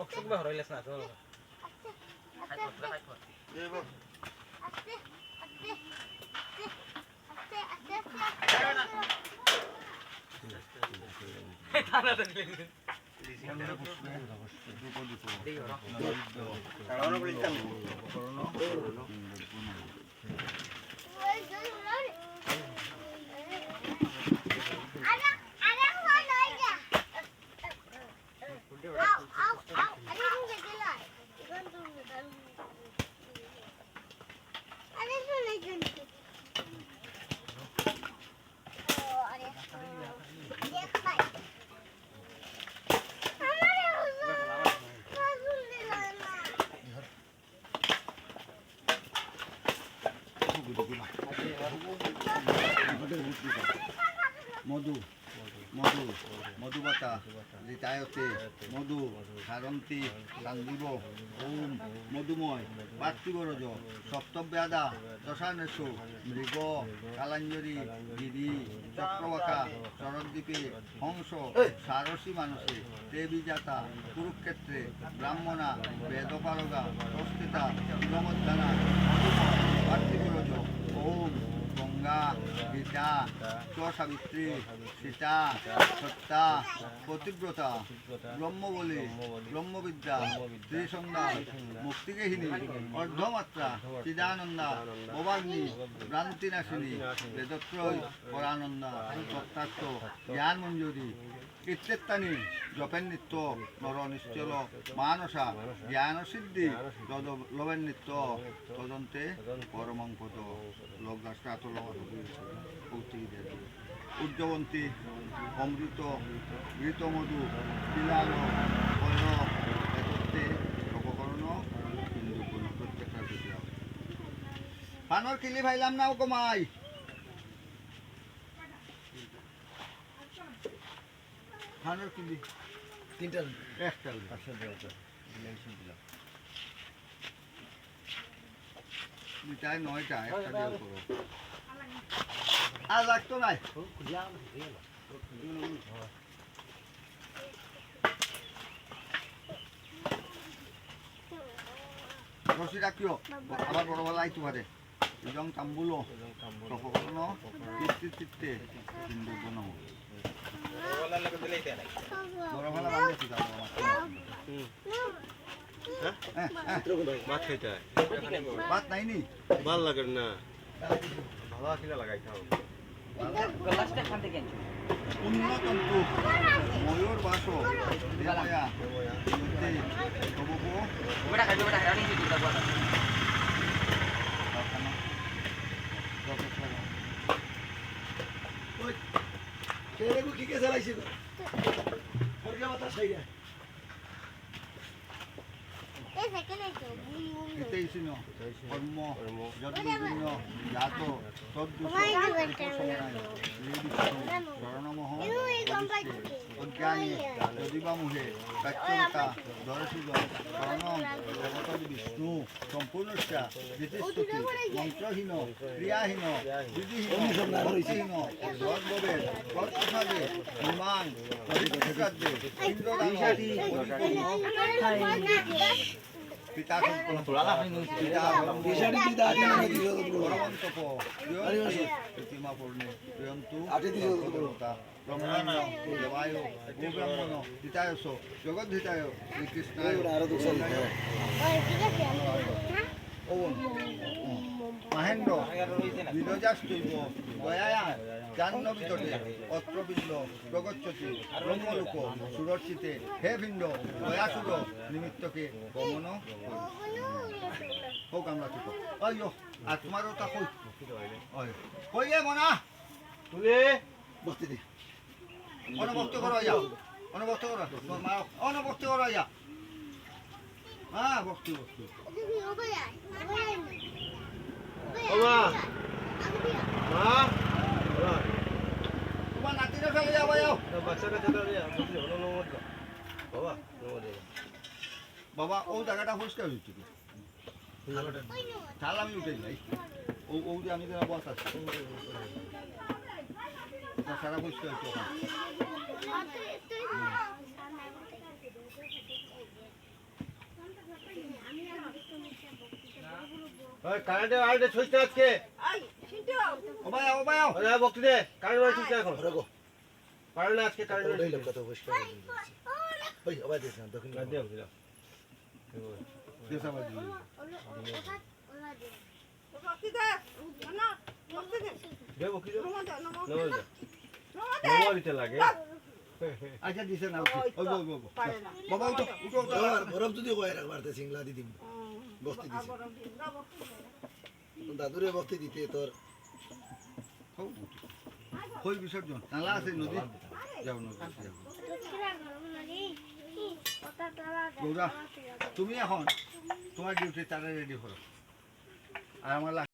বক্সক বা হরাইলাস না চল মধু মধু মধুবতা ঋতায়তে মধু সারন্তি সান্দীব ওম মধুময় পার্থিবরজ সপ্তব্যাদা দশানেশু মৃগ কালাঞ্জরি গিরি চক্রবাকা চরদ্বীপে হংস সারসী মানসে দেবীজাতা কুরুক্ষেত্রে ব্রাহ্মণা বেদপারগা সংস্থিতা ইলমধ্যানা মধুময় পার্থিবরজ ওম গঙ্গা গীতা সাবিত্রী সীতা সত্তা পতিব্রতা ব্রহ্মবলী ব্রহ্মবিদ্যা ত্রিসন্ধ্যা মুক্তিগেহিনী অর্ধমাত্রা চিদানন্দা ভবাগ্নি ভ্রান্তিনাশিনী বেদত্রয় পরানন্দা তত্ত্বার্থ জ্ঞান মঞ্জুরি ইত্যেত্তানি জপেন নিত্য নর নিশ্চল মানসা জ্ঞান সিদ্ধি লবেন নিত্য তদন্তে পরমঙ্কত লোক গাছটা এত উজ্জবন্তী অমৃত ঘৃতমধু বিলাল বয় একত্রে লোককরণ হিন্দু কোন প্রত্যেকটা দিকে পানর কিলি ভাইলাম না ও কমাই পানর কিলি তিনটা একটা দুটাই নয়টা একটা দিয়ে করো আর লাগতো নাই রশি রাখিও আবার বড় বলা আইতে পারে ইজং তাম্বুলো তপকর্ণ চিত্তে হিন্দু গুণ বড় ভালা বান্ধেছি ভাত খাইতে ভাত নাই নি ভাল লাগে না ভালো কিনা লাগাই খাও উন্নতন্তু ময়ূর বাস দেবয়া কি চালাইছিল কর্ম যজ্ঞ জাত শরণমহ অজ্ঞানী যদিবামুহে কাচ্যতা দরশিদ শরণম জগত বিষ্ণু সম্পূর্ণস্যা নীতিস্তুতি মন্ত্রহীন ক্রিয়াহীন বিধিহীন ভক্তিহীন সদ্ভবে তৎপ্রসাদে ইমাং পরিপ্রসাদে ইন্দ্রদানী পিতা প্রতিমা পূর্ণে প্রিয়ন্তু দেবায় গোব্রাহ্মণ হিতায়স জগদ্ধিতায় শ্রীকৃষ্ণায় ওম মহেন্দ্র বিরজাস্তৈব দয়ায়া জাহ্নবীতটে অত্রবিন্দ প্রগচ্ছতি ব্রহ্মলোক সুরর্চিতে হে ভিন্দ দয়াসুর নিমিত্তকে গমন হোক আমরা ঠিক অয়ো আর তোমারও তা কই কইয়ে মনা তুলে বসতে দে অনবক্ত করো ইয়া অনবক্ত করো মা অনবক্ত করো ইয়া হ্যাঁ বক্তি বক্তি তোমার নাতিরা ফেলে যাবো যাও বাবা ও জায়গাটা পরিষ্কার হচ্ছে কি তাহলে আমি উঠে যাই ও যে আমি বস আছি সারা পরিষ্কার হচ্ছে ওই কারেন্টে আইডে ছইতে আজকে ওবাই ওবাই ওরে বক্তি দে কারেন্ট বাড়ি ছইতে এখন রগো পারে না আজকে কারেন্ট ওটাই লোক কথা পরিষ্কার ওই আবার দিস না দক্ষিণ বাড়ি দিও দিও দেশা বাজি দে বক্তি দে নমো দিতে লাগে আচ্ছা দিছে না ওই বাবা উঠো উঠো বরফ যদি কয় একবার তে সিংলা দি দিম বস্তি দিছে দাদুরে বস্তি দিতে তোর কই বিসর্জন নালা আছে নদী যাও নদী যাও গৌরা তুমি এখন তোমার ডিউটি তারা রেডি করো আর আমার